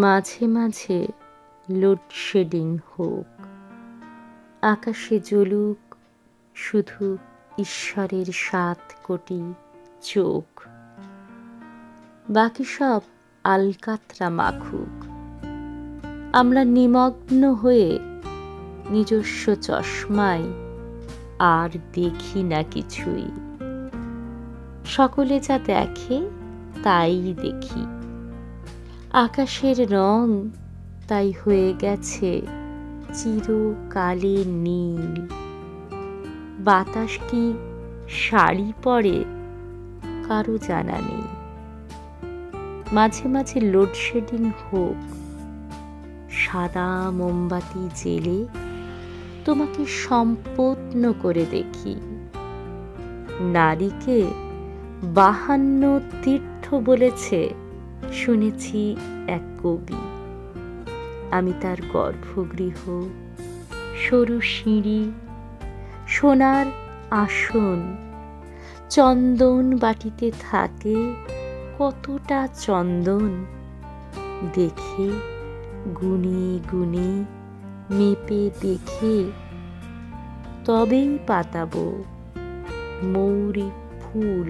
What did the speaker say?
মাঝে মাঝে লোডশেডিং হোক, আকাশে জ্বলুক শুধু ঈশ্বরের 7 কোটি চোখ, বাকি সব আলকাতরা মাখুক। আমরা নিমগ্ন হয়ে নিজস্ব চশমায় আর দেখি না কিছুই। সকলে যা দেখে তাই দেখি। আকাশের রং তাই হয়ে গেছে চিরকালে নীল। বাতাস কি শাড়ি পরে কারো জানা নেই। মাঝে মাঝে লোডশেডিং হোক, সাদা মোমবাতি জেলে তোমাকে সম্পন্ন করে দেখি। নারীকে 52 তীর্থ বলেছে শুনেছি এক কবি। আমি তার গর্ভগৃহ, সরু সিঁড়ি, সোনার আসন, চন্দন বাটিতে থাকে কতটা চন্দন, দেখে গুনে গুনে মেপে দেখে তবেই পাতাবো মৌরি ফুল।